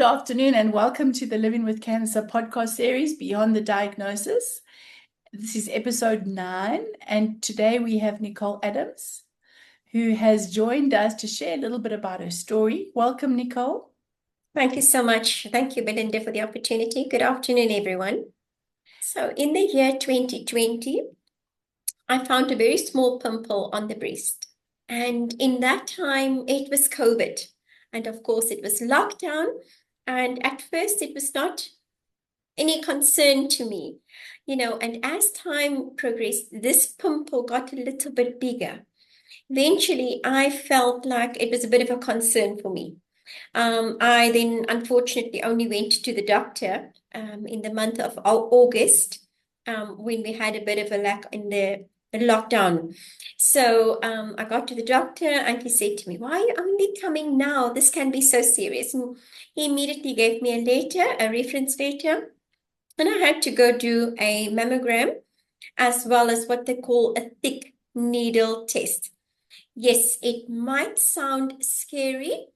afternoon, and welcome to the Living with Cancer podcast series, Beyond the Diagnosis. This is episode 9, and today we have Nicole Adams, who has joined us to share a little bit about her story. Welcome, Nicole. Thank you so much. Thank you, Belinda, for the opportunity. Good afternoon, everyone. So in the year 2020, I found a very small pimple on the breast. And in that time, it was COVID. And of course, it was lockdown. And at first, it was not any concern to me, and as time progressed, this pimple got a little bit bigger. Eventually, I felt like it was a bit of a concern for me. I then unfortunately only went to the doctor in the month of August when we had a bit of a lack in the lockdown. So I got to the doctor and he said to me, "Why are you only coming now? This can be so serious." And he immediately gave me a letter, a reference letter, and I had to go do a mammogram as well as what they call a thick needle test. Yes, it might sound scary,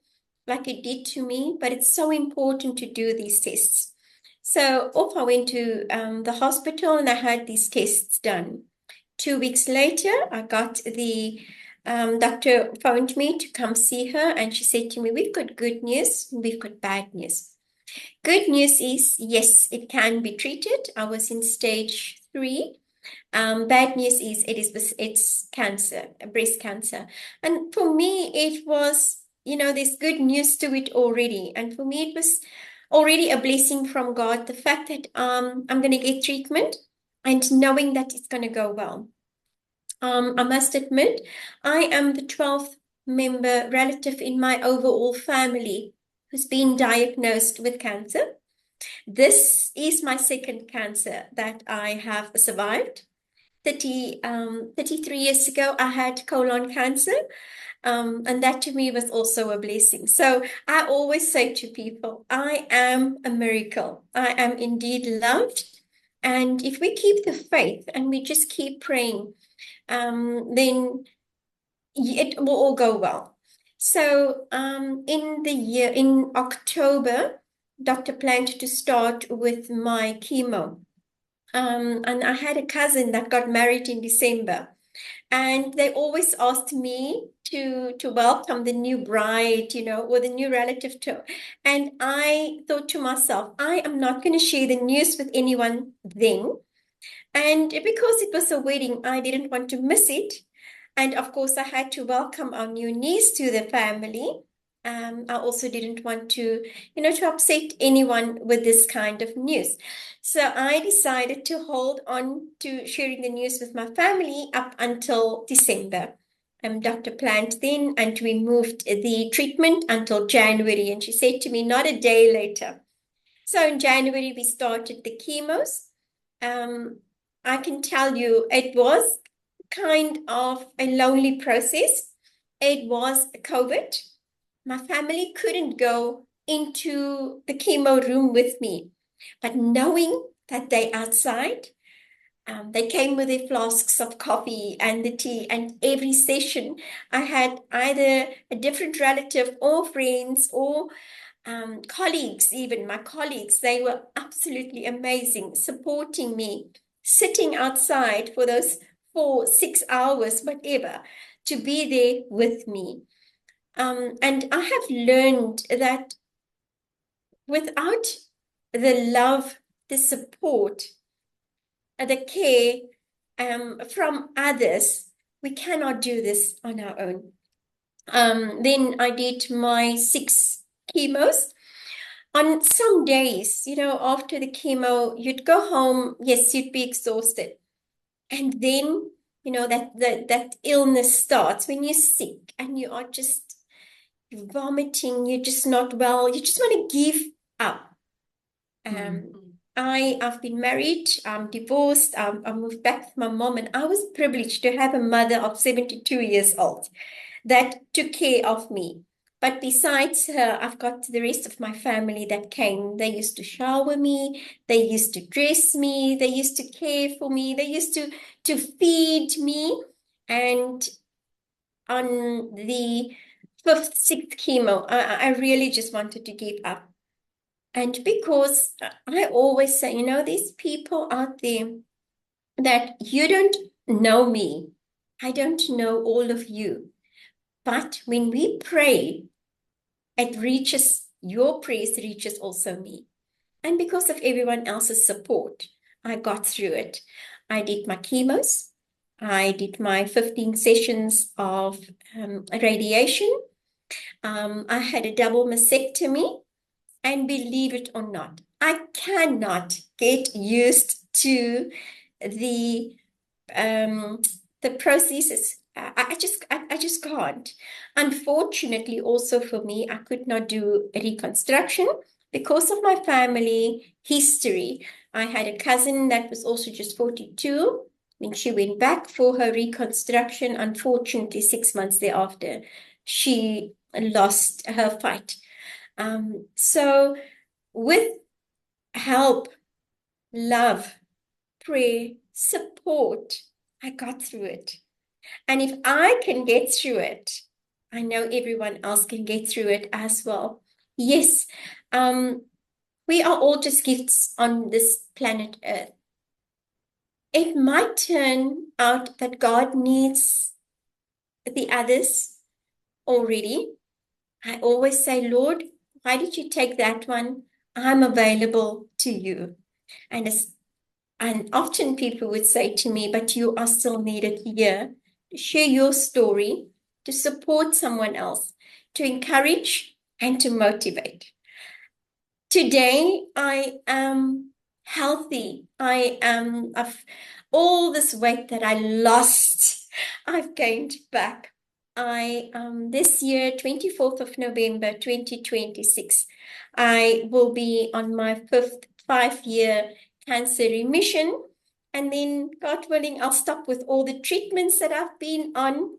like it did to me, but it's so important to do these tests. So off I went to the hospital and I had these tests done. 2 weeks later, I got the doctor phoned me to come see her, and she said to me, "We've got good news, we've got bad news." Good news is, yes, it can be treated. I was in stage 3. Bad news is it's cancer, breast cancer. And for me, it was, there's good news to it already. And for me, it was already a blessing from God, the fact that I'm going to get treatment and knowing that it's going to go well. I must admit, I am the 12th member relative in my overall family who's been diagnosed with cancer. This is my second cancer that I have survived. 33 years ago, I had colon cancer. And that to me was also a blessing. So I always say to people, I am a miracle. I am indeed loved. And if we keep the faith and we just keep praying, then it will all go well. So in October, doctor planned to start with my chemo. And I had a cousin that got married in December. And they always asked me to welcome the new bride, or the new relative to. And I thought to myself, I am not going to share the news with anyone then. And because it was a wedding, I didn't want to miss it. And of course, I had to welcome our new niece to the family. I also didn't want to upset anyone with this kind of news. So I decided to hold on to sharing the news with my family up until December. Doctor planned then, and we moved the treatment until January. And she said to me, not a day later. So in January, we started the chemos. I can tell you it was kind of a lonely process. It was COVID. My family couldn't go into the chemo room with me, but knowing that they outside, they came with their flasks of coffee and the tea, and every session I had either a different relative or friends or colleagues, even my colleagues. They were absolutely amazing, supporting me, sitting outside for those 4-6 hours, whatever, to be there with me. And I have learned that without the love, the support, the care from others, we cannot do this on our own. Then I did my 6 chemos. On some days, after the chemo, you'd go home, yes, you'd be exhausted. And then, that illness starts when you're sick and you are just vomiting, you're just not well, you just want to give up. I've been married, I'm divorced, I moved back with my mom, and I was privileged to have a mother of 72 years old that took care of me. But besides her, I've got the rest of my family that came. They used to shower me, they used to dress me, they used to care for me, they used to feed me. And on the 5th, 6th chemo, I really just wanted to give up. And because I always say, there's people out there that you don't know me. I don't know all of you. But when we pray, your prayers reaches also me. And because of everyone else's support, I got through it. I did my chemos. I did my 15 sessions of radiation. I had a double mastectomy. And believe it or not, I cannot get used to the processes. I just can't. Unfortunately, also for me, I could not do a reconstruction because of my family history. I had a cousin that was also just 42 when she went back for her reconstruction. Unfortunately, 6 months thereafter, she lost her fight. So with help, love, prayer, support, I got through it. And if I can get through it, I know everyone else can get through it as well. Yes, we are all just gifts on this planet Earth. It might turn out that God needs the others already. I always say, Lord, why did you take that one? I'm available to you. And often people would say to me, but you are still needed here to share your story, to support someone else, to encourage and to motivate. Today, I am healthy. Of all this weight that I lost, I've gained back. This year, 24th of November, 2026, I will be on my fifth 5-year cancer remission. And then, God willing, I'll stop with all the treatments that I've been on.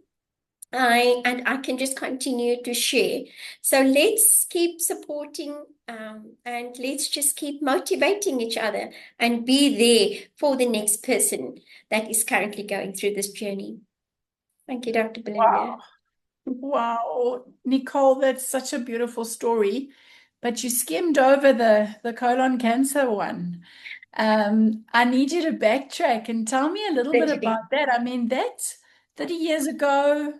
And I can just continue to share. So let's keep supporting and let's just keep motivating each other and be there for the next person that is currently going through this journey. Thank you, Dr. Belinda. Wow. Wow, Nicole, that's such a beautiful story, but you skimmed over the colon cancer one. I need you to backtrack and tell me a little bit Certainly. about that. I mean, that's 30 years ago,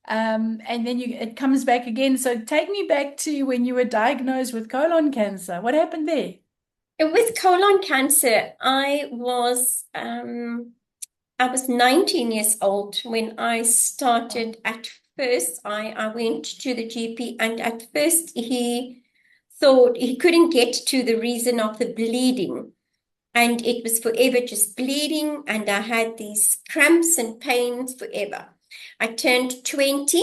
and then it comes back again. So take me back to when you were diagnosed with colon cancer. What happened there? With colon cancer, I was 19 years old when I started. At first, I went to the GP, and at first he thought he couldn't get to the reason of the bleeding. And it was forever just bleeding, and I had these cramps and pains forever. I turned 20.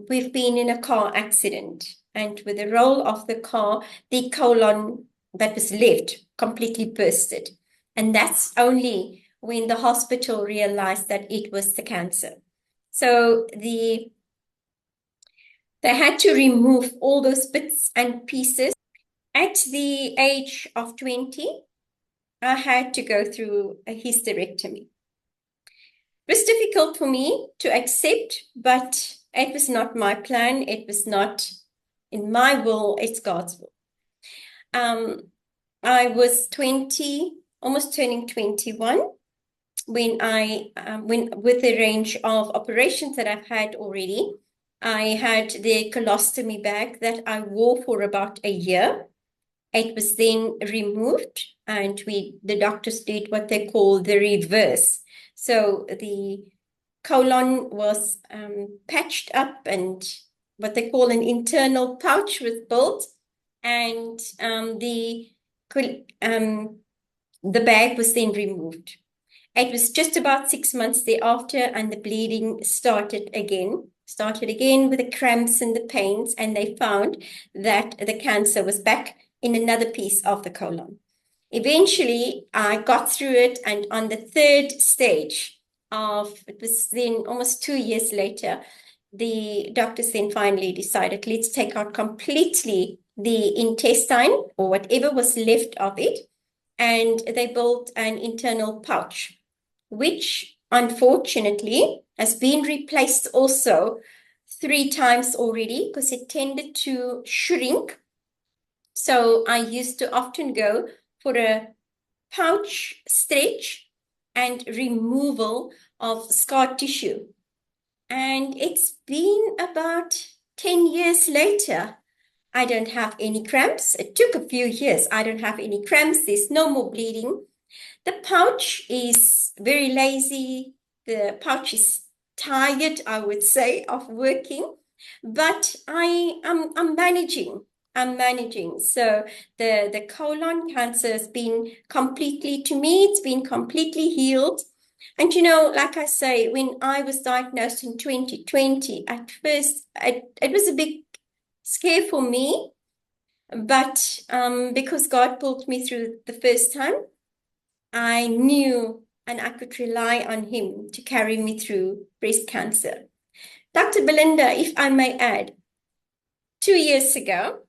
We've been in a car accident, and with the roll of the car, the colon that was left completely bursted. And that's only when the hospital realized that it was the cancer. So they had to remove all those bits and pieces. At the age of 20, I had to go through a hysterectomy. It was difficult for me to accept, but it was not my plan. It was not in my will, it's God's will. I was 20, almost turning 21, when with the range of operations that I've had already. I had the colostomy bag that I wore for about a year. It was then removed, and the doctors did what they call the reverse. So the colon was patched up, and what they call an internal pouch was built, and the bag was then removed. It was just about 6 months thereafter, and the bleeding started again with the cramps and the pains, and they found that the cancer was back in another piece of the colon. Eventually, I got through it, and on the third stage it was then almost 2 years later, the doctors then finally decided, let's take out completely the intestine or whatever was left of it, and they built an internal pouch, which unfortunately has been replaced also 3 times already because it tended to shrink. So I used to often go for a pouch stretch and removal of scar tissue. And it's been about 10 years later. I don't have any cramps. It took a few years. I don't have any cramps. There's no more bleeding. The pouch is very lazy. The pouch is tired, I would say, of working. But I'm managing. I'm managing. So the colon cancer has been completely, to me, it's been completely healed. And like I say, when I was diagnosed in 2020, at first it was a big scare for me, but because God pulled me through the first time, I knew and I could rely on Him to carry me through breast cancer. Dr. Belinda, if I may add, 2 years ago,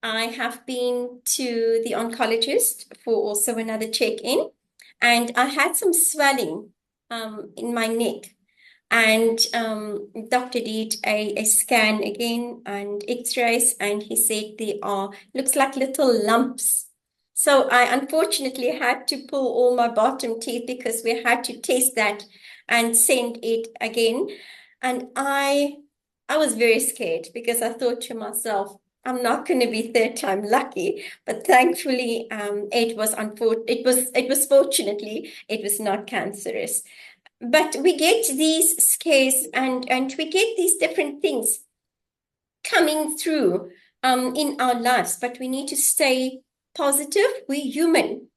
I have been to the oncologist for also another check-in, and I had some swelling in my neck. And doctor did a scan again and x-rays, and he said they are, looks like little lumps. So I unfortunately had to pull all my bottom teeth because we had to test that and send it again. And I was very scared because I thought to myself, I'm not going to be third time lucky, but thankfully, it was fortunately it was not cancerous. But we get these scares and we get these different things coming through in our lives, but we need to stay positive. We're human.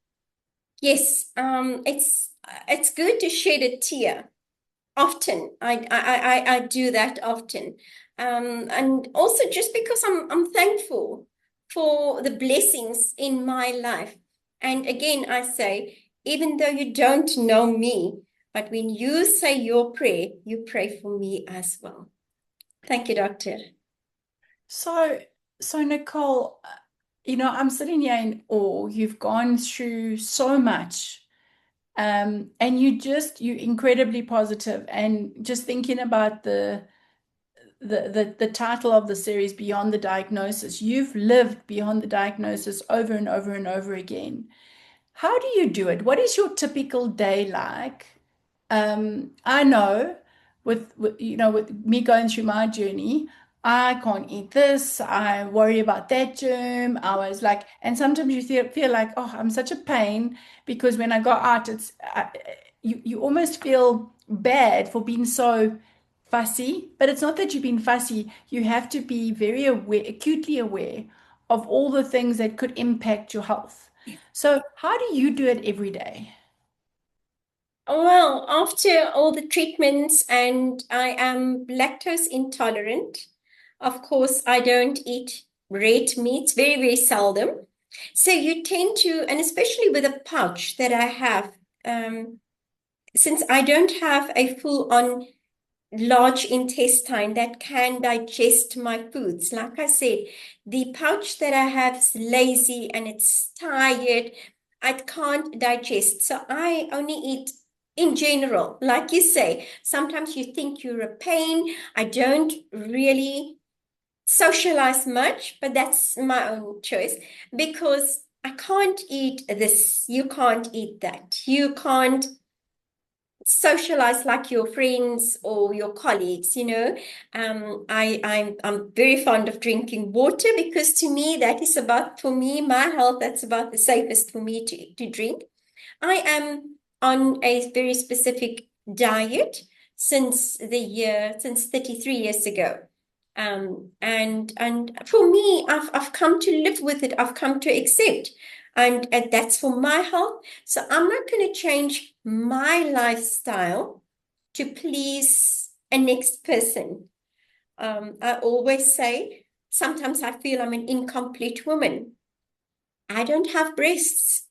Yes, it's good to shed a tear often. I do that often. And also just because I'm thankful for the blessings in my life. And again, I say, even though you don't know me, but when you say your prayer, you pray for me as well. Thank you, Doctor. So, so Nicole, I'm sitting here in awe. You've gone through so much. And you're incredibly positive, and just thinking about the title of the series, Beyond the Diagnosis. You've lived beyond the diagnosis over and over and over again. How do you do it? What is your typical day like? I know with me going through my journey, I can't eat this. I worry about that germ. I was like, and sometimes you feel like, oh, I'm such a pain because when I go out, you almost feel bad for being so fussy. But it's not that you've been fussy. You have to be very aware, acutely aware of all the things that could impact your health. So, how do you do it every day? Well, after all the treatments, and I am lactose intolerant, of course, I don't eat red meats, very, very seldom. So you tend to, and especially with a pouch that I have, since I don't have a full-on large intestine that can digest my foods. Like I said, the pouch that I have is lazy and it's tired. I can't digest. So I only eat in general. Like you say, sometimes you think you're a pain. I don't really socialize much, but that's my own choice because I can't eat this. You can't eat that. You can't socialize like your friends or your colleagues. I'm very fond of drinking water because to me that is about, for me, my health, that's about the safest for me to drink. I am on a very specific diet since 33 years ago. And for me, I've come to live with it. I've come to accept, and that's for my health. So I'm not going to change my lifestyle to please a next person. I always say, sometimes I feel I'm an incomplete woman. I don't have breasts.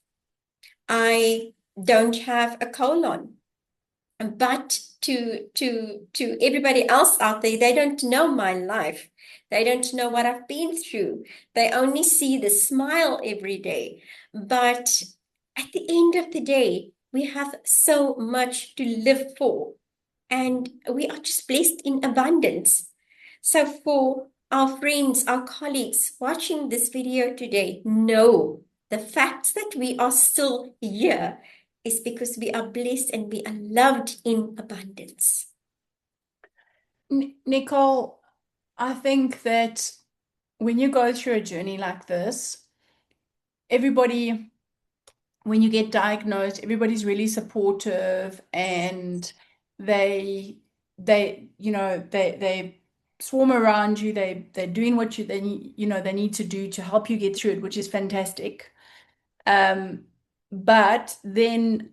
I don't have a colon. But to everybody else out there, they don't know my life. They don't know what I've been through. They only see the smile every day. But at the end of the day, we have so much to live for, and we are just blessed in abundance. So for our friends, our colleagues watching this video today know the fact that we are still here is because we are blessed and we are loved in abundance. Nicole, I think that when you go through a journey like this, everybody, when you get diagnosed, everybody's really supportive and they swarm around you. They're doing what they need to do to help you get through it, which is fantastic. But then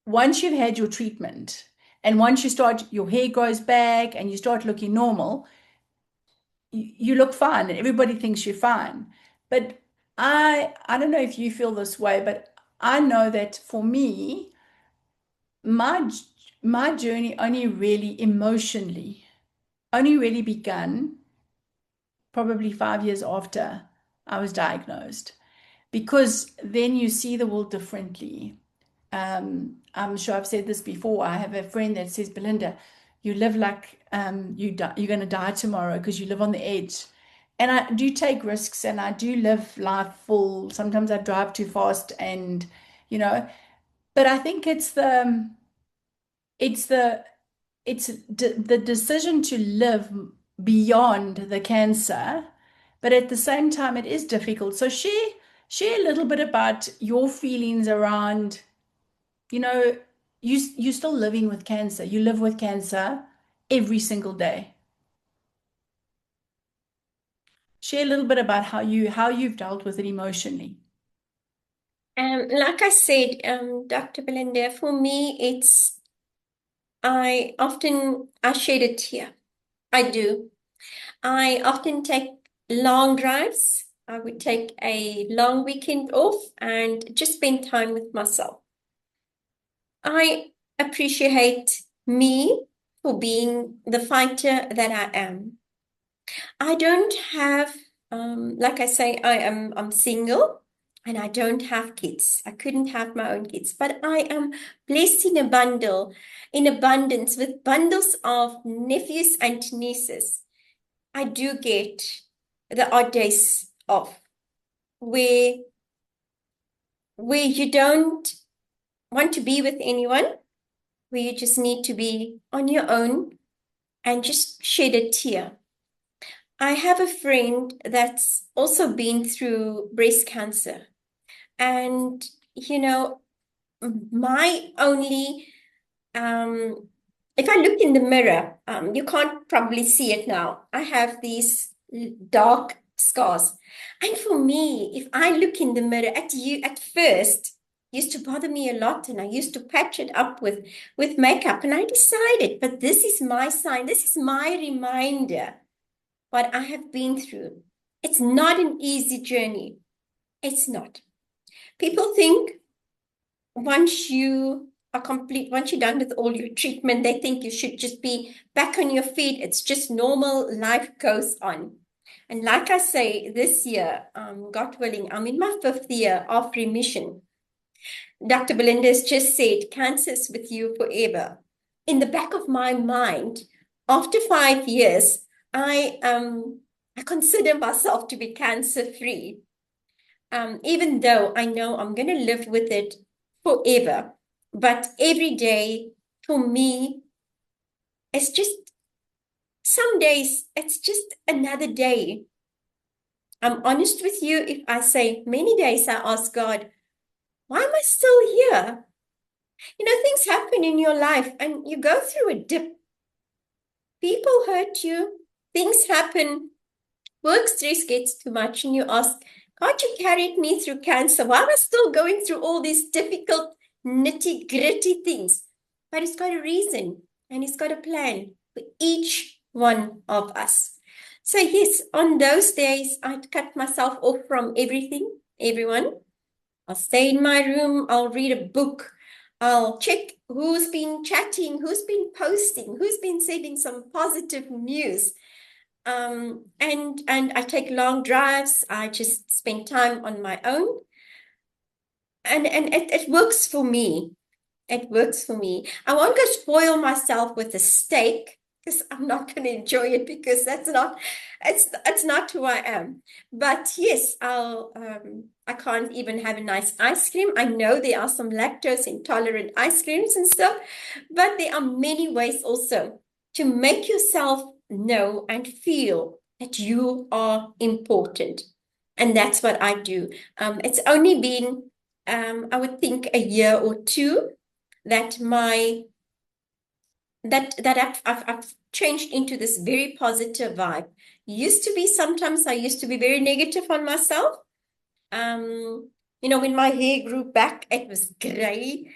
once you've had your treatment and once your hair grows back and you start looking normal, you look fine and everybody thinks you're fine. But I don't know if you feel this way, but I know that for me, my my journey only really emotionally only really begun probably 5 years after I was diagnosed, because then you see the world differently. I'm sure I've said this before. I have a friend that says, Belinda, you live like you're going to die tomorrow because you live on the edge. And I do take risks and I do live life full. Sometimes I drive too fast and, you know, but I think it's the, the decision to live beyond the cancer, but at the same time, it is difficult. So share a little bit about your feelings around, you know, you're still living with cancer. You live with cancer every single day. Share a little bit about how you've dealt with it emotionally. Like I said, Dr. Belinda, for me, I shed a tear. I do. I often take long drives. I would take a long weekend off and just spend time with myself. I appreciate me for being the fighter that I am. I don't have, like I say, I'm single and I don't have kids. I couldn't have my own kids, but I am blessed in abundance with bundles of nephews and nieces. I do get the odd days off where you don't want to be with anyone, where you just need to be on your own and just shed a tear. I have a friend that's also been through breast cancer. And, you know, my only, if I look in the mirror, you can't probably see it now. I have these dark scars. And for me, if I look in the mirror at you at first, used to bother me a lot and I used to patch it up with makeup. And I decided, but this is my sign. This is my reminder what I have been through. It's not an easy journey. It's not. People think once you're done with all your treatment, they think you should just be back on your feet. It's just normal. Life goes on. And like I say, this year, God willing, I'm in my 5th year of remission. Dr. Belinda has just said, cancer's with you forever. In the back of my mind, after 5 years, I consider myself to be cancer-free, even though I know I'm going to live with it forever. But every day for me, it's just some days, it's just another day. I'm honest with you if I say many days I ask God, why am I still here? You know, things happen in your life and you go through a dip. People hurt you, things happen, work stress gets too much, and you ask, God, you carried me through cancer. Why am I still going through all these difficult, nitty-gritty things? But it's got a reason and it's got a plan for each one of us. So yes, on those days, I'd cut myself off from everything, everyone. I'll stay in my room. I'll read a book. I'll check who's been chatting, who's been posting, who's been sending some positive news. And I take long drives. I just spend time on my own. And it works for me. It works for me. I won't go spoil myself with a steak because I'm not going to enjoy it because it's not who I am. But yes, I can't even have a nice ice cream. I know there are some lactose intolerant ice creams and stuff, but there are many ways also to make yourself know and feel that you are important. And that's what I do. It's only been, I would think, a year or two that my that I've changed into this very positive vibe. Used to be sometimes I used to be very negative on myself. When my hair grew back, it was gray.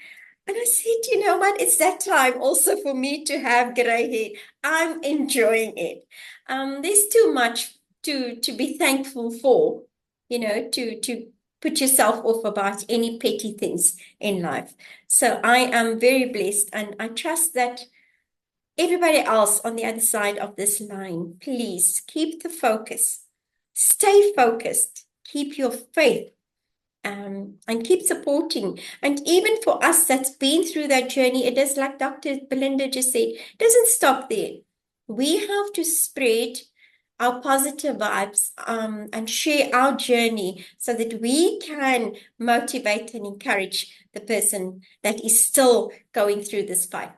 And I said, you know what? It's that time also for me to have gray hair. I'm enjoying it. There's too much to be thankful for, to put yourself off about any petty things in life. So I am very blessed, and I trust that everybody else on the other side of this line, please keep the focus. Stay focused. Keep your faith, and keep supporting. And even for us that's been through that journey, it is like Dr. Belinda just said, it doesn't stop there. We have to spread our positive vibes, and share our journey so that we can motivate and encourage the person that is still going through this fight.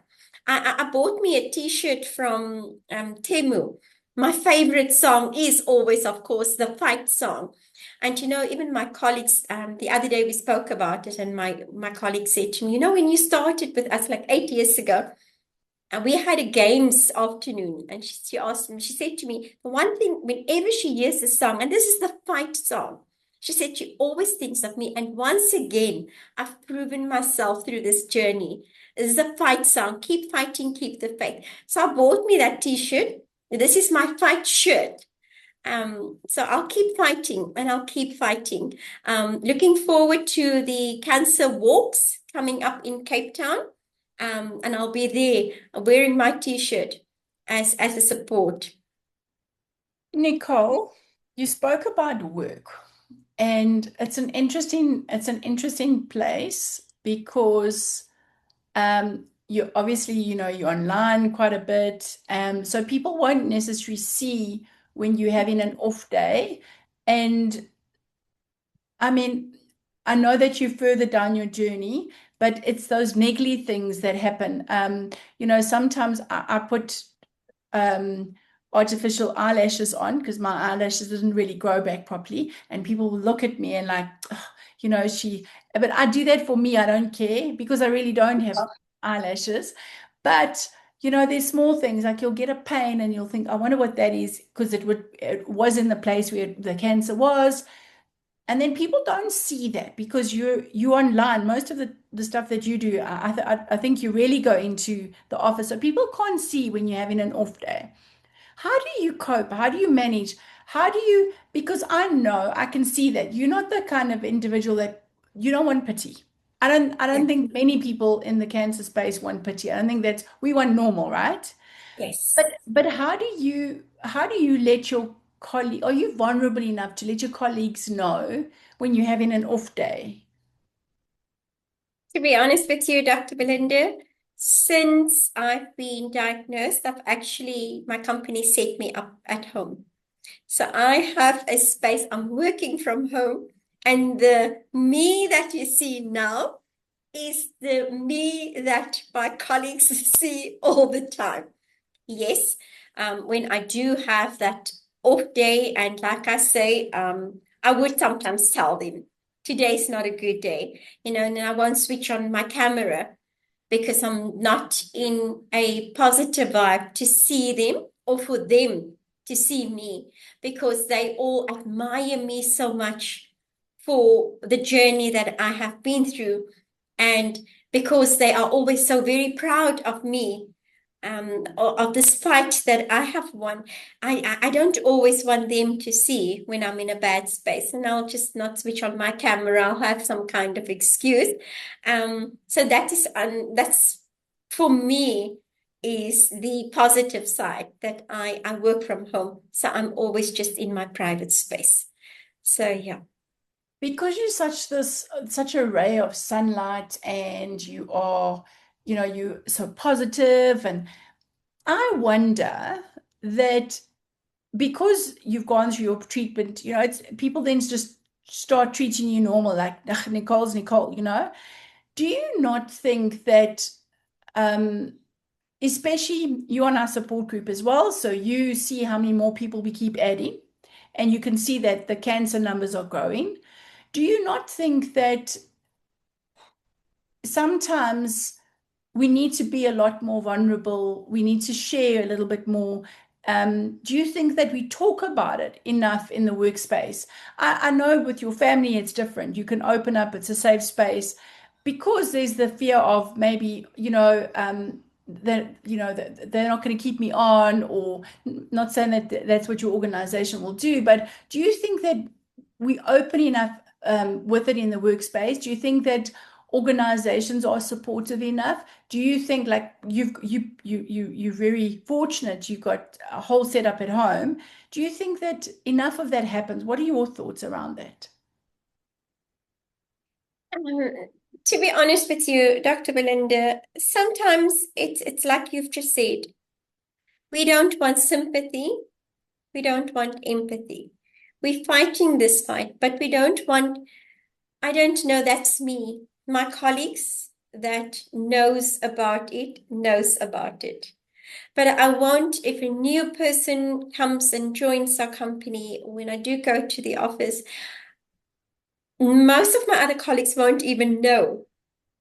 I bought me a t-shirt from Temu. My favorite song is always, of course, the fight song. And even my colleagues, the other day we spoke about it, and my colleague said to me, when you started with us like 8 years ago, and we had a games afternoon, and she asked me, she said to me, the one thing, whenever she hears the song, and this is the fight song, she said she always thinks of me. And once again, I've proven myself through this journey. This is a fight song. Keep fighting, keep the faith. So I bought me that t-shirt. This is my fight shirt. So I'll keep fighting, and I'll keep fighting. Looking forward to the cancer walks coming up in Cape Town. And I'll be there wearing my t-shirt as a support. Nicole, you spoke about work, and it's an interesting place because you obviously, you're online quite a bit. So people won't necessarily see when you're having an off day. And I mean, I know that you're further down your journey, but it's those niggly things that happen. Sometimes I put um, artificial eyelashes on because my eyelashes didn't really grow back properly, and people will look at me and like, "Ugh, but I do that for me. I don't care because I really don't have eyelashes. But there's small things like you'll get a pain and you'll think, I wonder what that is because it was in the place where the cancer was. And then people don't see that because you're online. Most of the stuff that you do, I think you really go into the office. So people can't see when you're having an off day. How do you cope? How do you manage? Because I know I can see that you're not the kind of individual that you don't want pity. I don't Yeah. think many people in the cancer space want pity. I don't think we want normal, right? Yes. But how do you let your colleague, are you vulnerable enough to let your colleagues know when you're having an off day? To be honest with you, Dr. Belinda, since I've been diagnosed, my company set me up at home. So I have a space, I'm working from home, and the me that you see now is the me that my colleagues see all the time. Yes, when I do have that off day, and like I say, I would sometimes tell them, today's not a good day, and I won't switch on my camera because I'm not in a positive vibe to see them or for them to see me, because they all admire me so much for the journey that I have been through, and because they are always so very proud of me, of this fight that I have won. I don't always want them to see when I'm in a bad space, and I'll just not switch on my camera. I'll have some kind of excuse. So that's for me is the positive side, that I work from home, so I'm always just in my private space. So yeah. Because you're such a ray of sunlight and you are, you so positive, and I wonder that because you've gone through your treatment, it's people then just start treating you normal, like "Ugh, Nicole's Nicole, Do you not think that, um, especially you on our support group as well, so you see how many more people we keep adding, and you can see that the cancer numbers are growing. Do you not think that sometimes we need to be a lot more vulnerable. We need to share a little bit more. Do you think that we talk about it enough in the workspace? I know with your family it's different. You can open up, it's a safe space because there's the fear of maybe, that, that they're not going to keep me on, or not saying that that's what your organization will do, but do you think that we open enough with it in the workspace? Do you think that organizations are supportive enough? Do you think, like, you're very fortunate, you've got a whole setup at home? Do you think that enough of that happens? What are your thoughts around that? Um, to be honest with you, Dr. Belinda, sometimes it's like you've just said. We don't want sympathy. We don't want empathy. We're fighting this fight, but we don't want, I don't know, that's me. My colleagues that knows about it. But I won't, if a new person comes and joins our company, when I do go to the office, most of my other colleagues won't even know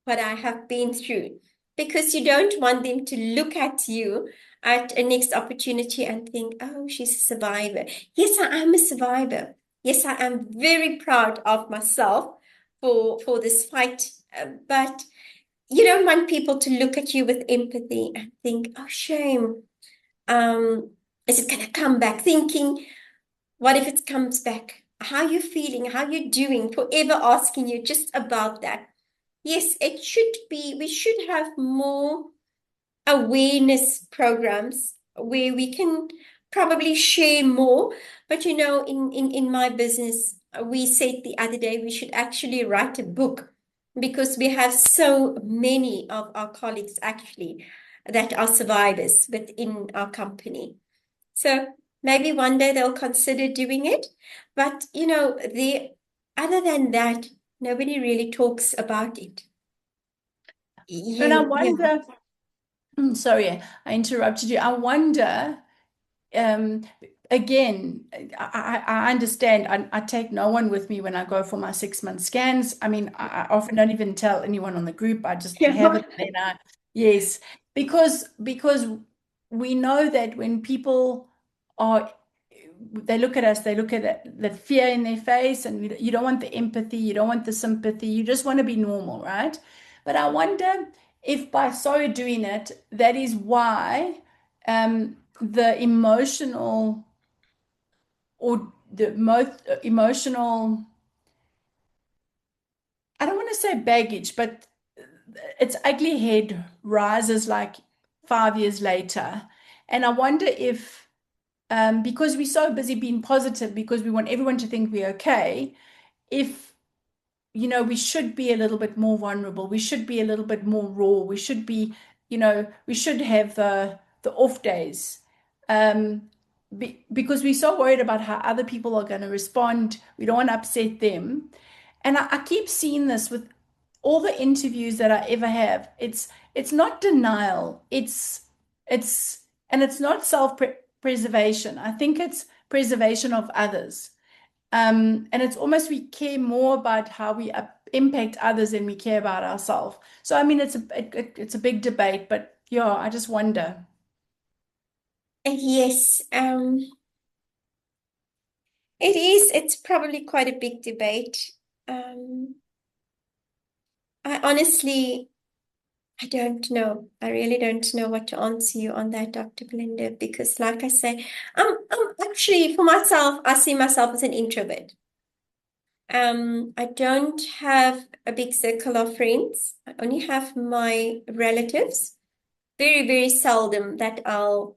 what I have been through, because you don't want them to look at you at a next opportunity and think, oh, she's a survivor. Yes, I am a survivor. Yes, I am very proud of myself for this fight. But you don't want people to look at you with empathy and think, oh, shame. Um, is it going to come back? Thinking, what if it comes back? How are you feeling? How are you doing? Forever asking you just about that. Yes, it should be, we should have more awareness programs where we can probably share more. But in my business, we said the other day we should actually write a book, because we have so many of our colleagues actually that are survivors within our company. So maybe one day they'll consider doing it. But other than that, nobody really talks about it. And I Yeah. wonder, sorry, I interrupted you. I wonder, um, again, I understand. I take no one with me when I go for my 6 month scans. I mean, I often don't even tell anyone on the group. I just have it. And yes, because we know that when people are, they look at us, they look at the fear in their face, and you don't want the empathy, you don't want the sympathy, you just want to be normal, right? But I wonder if by so doing it, that is why the emotional, or the most emotional, I don't want to say baggage, but its ugly head rises like 5 years later. And I wonder if, because we're so busy being positive, because we want everyone to think we're okay, if, we should be a little bit more vulnerable. We should be a little bit more raw. We should be, we should have the off days. Because we're so worried about how other people are going to respond. We don't want to upset them. And I keep seeing this with all the interviews that I ever have. It's not denial. It's and it's not self-preservation. I think it's preservation of others. And it's almost we care more about how we impact others than we care about ourselves. So I mean, it's a big debate, but yeah, I just wonder. Yes, it is. It's probably quite a big debate. Um, I honestly, I don't know. I really don't know what to answer you on that, Dr. Belinda, because like I say, I'm actually, for myself, I see myself as an introvert. I don't have a big circle of friends. I only have my relatives. Very, very seldom that I'll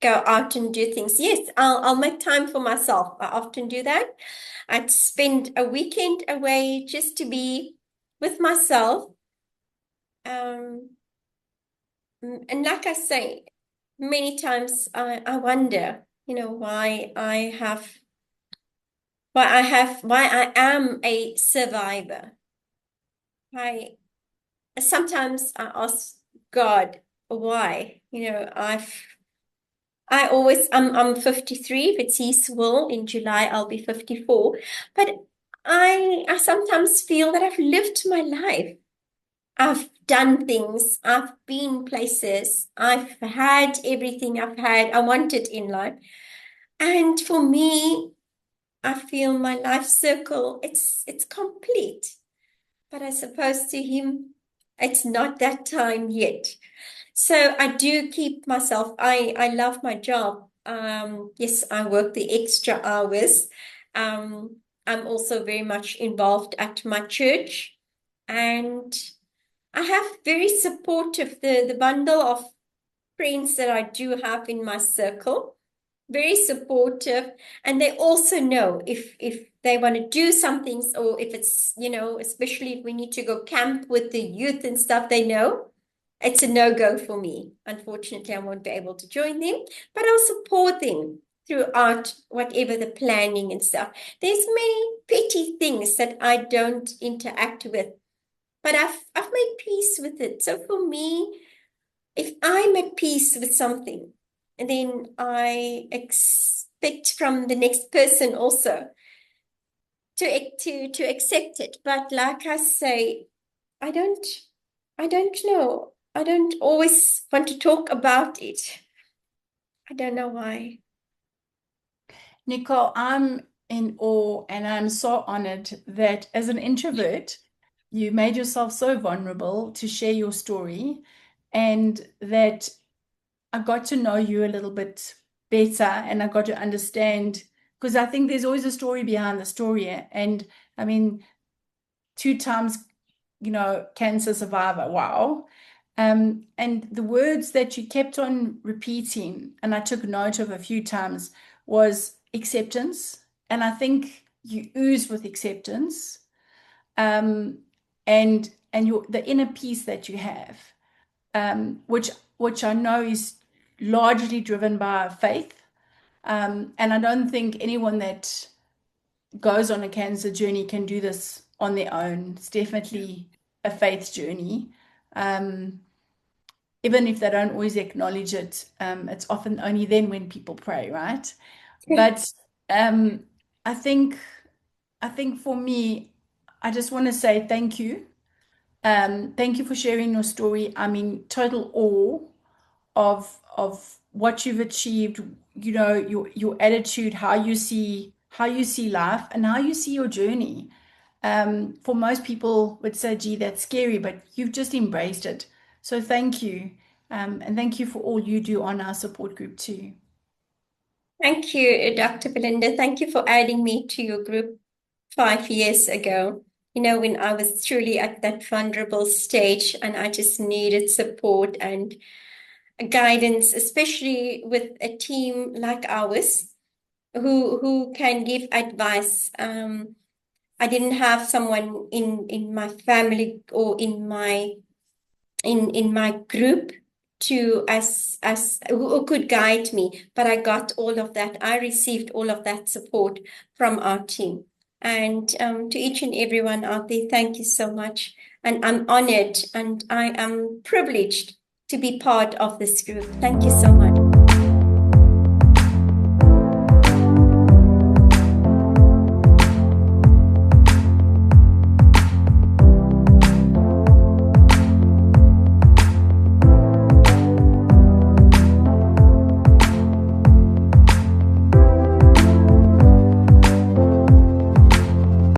go out and do things. Yes, I'll make time for myself. I often do that. I'd spend a weekend away just to be with myself. Um, And like I say, many times I wonder, why I am a survivor. I Sometimes I ask God why. I'm 53. If it's His will, in July I'll be 54. But I sometimes feel that I've lived my life. I've done things, I've been places, I've had everything I wanted in life. And for me, I feel my life circle, it's complete. But I suppose to Him, it's not that time yet. So I do keep myself, I love my job. Yes, I work the extra hours. Um, I'm also very much involved at my church, and I have very supportive, the bundle of friends that I do have in my circle, very supportive. And they also know if they want to do some things, or if it's, especially if we need to go camp with the youth and stuff, they know it's a no-go for me. Unfortunately, I won't be able to join them, but I'll support them throughout whatever the planning and stuff. There's many petty things that I don't interact with, but I've made peace with it. So for me, if I'm at peace with something, then I expect from the next person also to accept it. But like I say, I don't I don't know. I don't always want to talk about it. I don't know why. Nicole, I'm in awe and I'm so honored that as an introvert, you made yourself so vulnerable to share your story and that I got to know you a little bit better and I got to understand because I think there's always a story behind the story. And I mean, two times, cancer survivor, wow. And the words that you kept on repeating, and I took note of a few times, was acceptance. And I think you ooze with acceptance, um, and the inner peace that you have, which I know is largely driven by faith. And I don't think anyone that goes on a cancer journey can do this on their own. It's definitely a faith journey. Um, Even if they don't always acknowledge it, it's often only then when people pray, right? But um, I think I think for me, I just want to say thank you. Thank you for sharing your story. I'm in total awe of what you've achieved, your attitude, how you see life and how you see your journey. For most people would say, gee, that's scary, but you've just embraced it. So thank you. And thank you for all you do on our support group too. Thank you, Dr. Belinda. Thank you for adding me to your group 5 years ago. When I was truly at that vulnerable stage and I just needed support and guidance, especially with a team like ours who can give advice. I didn't have someone in my family or in my group to as who could guide me, but I got all of that. I received all of that support from our team. And to each and everyone out there, thank you so much. And I'm honored and I am privileged to be part of this group. Thank you so much.